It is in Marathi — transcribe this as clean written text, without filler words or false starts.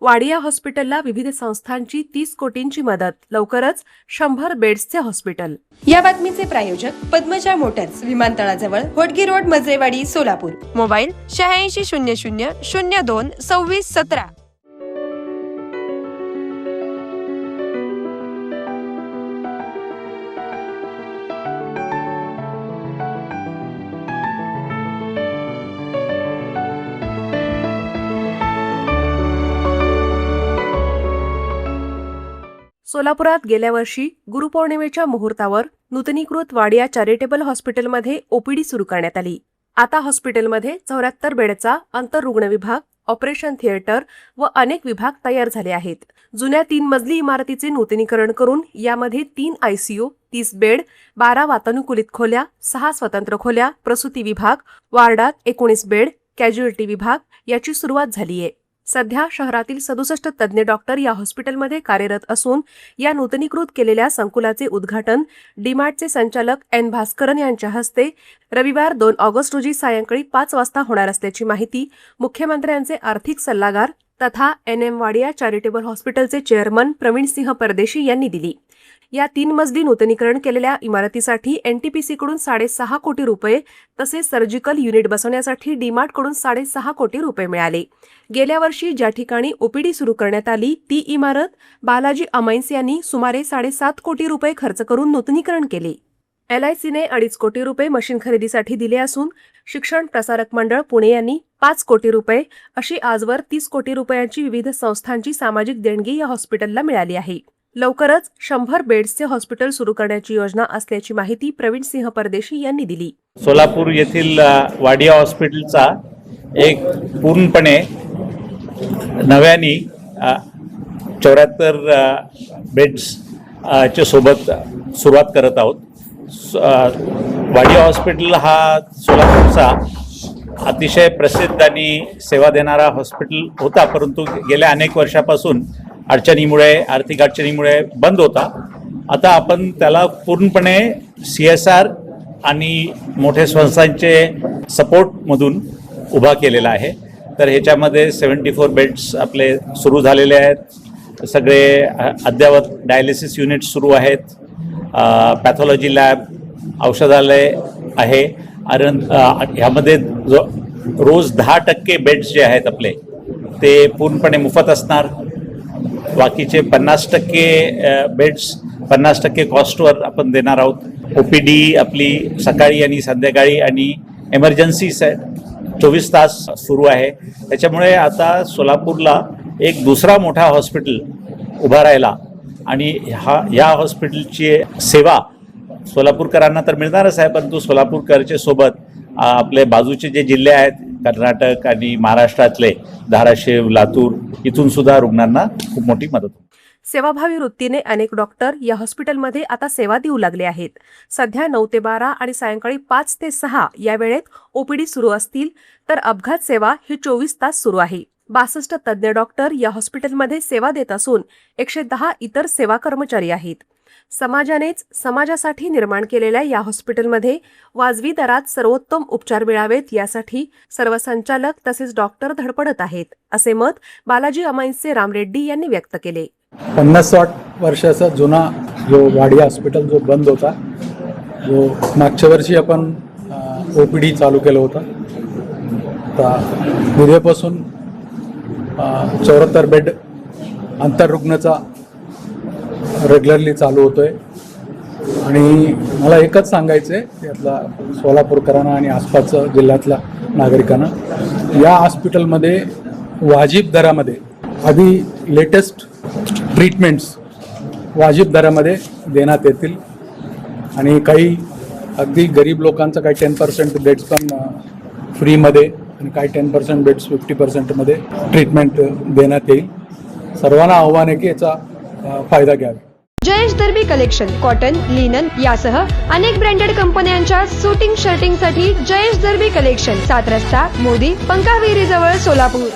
वाडिया हॉस्पिटलला विविध संस्थांची 30 कोटींची मदत, लवकरच 100 बेड्सचे हॉस्पिटल। या बातमीचे प्रायोजक पद्मजा मोटर्स, विमानतळाजवळ होटगी रोड, मजरेवाडी, सोलापूर। मोबाईल 8600 02 26 17। सोलापुरात गेल्या वर्षी गुरुपौर्णिमेच्या मुहूर्तावर नूतनीकृत वाडिया चॅरिटेबल हॉस्पिटलमध्ये ओपीडी सुरू करण्यात आली। आता हॉस्पिटलमध्ये 74 बेडचा आंतररुग्ण विभाग, ऑपरेशन थिएटर व अनेक विभाग तयार झाले आहेत। जुन्या 3 मजली इमारतीचे नूतनीकरण करून यामध्ये 3 आयसीयू, 30 बेड, 12 वातानुकूलित खोल्या, 6 स्वतंत्र खोल्या, प्रसूती विभाग, वार्डात 19 बेड, कॅज्युअल्टी विभाग याची सुरुवात झाली आहे। सध्या शहरातील 67 तज्ञ डॉक्टर या हॉस्पिटलमध्ये कार्यरत असून या नूतनीकृत केलेल्या संकुलाचे उद्घाटन डीमार्टचे संचालक एन भास्करन यांच्या हस्ते रविवार 2 ऑगस्ट रोजी सायंकाळी 5 वाजता होणार असल्याची माहिती मुख्यमंत्र्यांचे आर्थिक सल्लागार तथा NM वाडिया चॅरिटेबल हॉस्पिटलचे चेअरमन प्रवीण सिंह परदेशी यांनी दिली। या 3 मजली नूतनीकरण केलेल्या इमारतीसाठी NTPC कडून 6.5 कोटी रुपये तसेच सर्जिकल युनिट बसवण्यासाठी डीमार्ट कडून 6.5 कोटी रुपये मिळाले। गेल्या वर्षी ज्या ठिकाणी ओपीडी सुरू करण्यात आली ती इमारत बालाजी अमाईन्स यांनी सुमारे 7.5 कोटी रुपये खर्च करून नूतनीकरण केले। LICने 2.5 कोटी रुपये मशीन खरेदीसाठी दिले असून शिक्षण प्रसारक मंडळ पुणे यांनी 5 कोटी रुपये अशी आजवर 30 कोटी रुपयांची विविध संस्थांची सामाजिक देणगी या हॉस्पिटलला मिळाली आहे। लवकरच 100 बेड्सचे हॉस्पिटल सुरू करण्याची योजना असल्याची माहिती प्रवीण सिंह परदेशी यांनी दिली। सोलापूर येथील वाडिया हॉस्पिटलचा एक पूर्णपणे नव्याने 74 बेड्स च्या सोबत सुरुवात करत आहोत। वाडिया हॉस्पिटल हा सोलापूरचा अतिशय प्रसिद्ध आणि सेवा देणारा हॉस्पिटल होता, परंतु गेल्या अनेक वर्षापासून आर्थिक अडचणीमुळे बंद होता। आता आपण त्याला पूर्णपणे CSR आणि मोठ्या संस्थांचे सपोर्टमधून उभा केलेला आहे। तर ह्याच्यामध्ये 74 बेड्स आपले सुरू झालेले आहेत। सगळे अद्ययावत डायलिसिस युनिट सुरू आहेत, पॅथॉलॉजी लॅब, औषधालय आहे। ह्यामध्ये रोज 10% बेड्स जे आहेत आपले ते पूर्णपणे मोफत असणार। बाकीचे 50% बेड्स 50% कॉस्टवर आपण देणार आहोत। OPD आपली सकाळी आणि संध्याकाळी आणि एमर्जन्सी 24 तास सुरू आहे। त्याच्यामुळे आता सोलापूरला एक दुसरा मोठा हॉस्पिटल उभा राहिला आणि ह्या हॉस्पिटलची सेवा सोलापूरकरांना तर मिळणारच आहे, परंतु सोलापूरकरचे सोबत आपले बाजूचे जे जिल्हे आहेत कर्नाटक आणि महाराष्ट्रातले धाराशिव, लातूर इथून सुद्धा रुग्णांना खूप मोठी मदत होईल। सेवाभावी वृत्तीने अनेक डॉक्टर या हॉस्पिटलमध्ये आता सेवा देऊ लागले आहेत। सध्या 9 ते 12 आणि सायंकाळी 5 ते 6 या वेळेत ओपीडी सुरू असतील, तर अपघात सेवा ही 24 तास सुरू आहे। 62 तज्ञ डॉक्टर या हॉस्पिटलमध्ये सेवा देत असून 110 इतर सेवा कर्मचारी आहेत। समाजानेच समाजासाठी निर्माण केलेल्या या हॉस्पिटलमध्ये वाजवी दरात सर्वोत्तम उपचार मिळावेत यासाठी सर्व संचालक तसेच डॉक्टर धडपडत आहेत, असे मत बालाजी अमाईन्सचे राम रेड्डी यांनी व्यक्त केले। 50-60 वर्षाचा जुना जो वाडिया हॉस्पिटल जो बंद होता, जो मागच्या वर्षी आपण OPD चालू केलं होतं, आता उद्यापासून 74 बेड आंतररुग्णचा रेग्युलरली चालू होतोय। आणि मला एकच सांगायचं आहे यातला सोलापूरकरांना आणि आसपासच्या जिल्ह्यातल्या नागरिकांना, या हॉस्पिटलमध्ये वाजिब दरामध्ये आधी लेटेस्ट ट्रीटमेंट्स वाजिब दरामध्ये देण्यात येतील आणि काही अगदी गरीब लोकांचं काही 10% बेड्स पण फ्रीमध्ये आणि काही 10% बेड्स 50%मध्ये ट्रीटमेंट देण्यात येईल। सर्वांना आव्हान आहे की याचा फायदा घ्यावा। जयेश दर्बी कलेक्शन, कॉटन, लिनन यासह अनेक ब्रँडेड कंपन्यांच्या सूटिंग शर्टिंगसाठी जयेश दर्बी कलेक्शन, 7 रस्ता, मोदी, पंकाविहिरी जवळ, सोलापूर।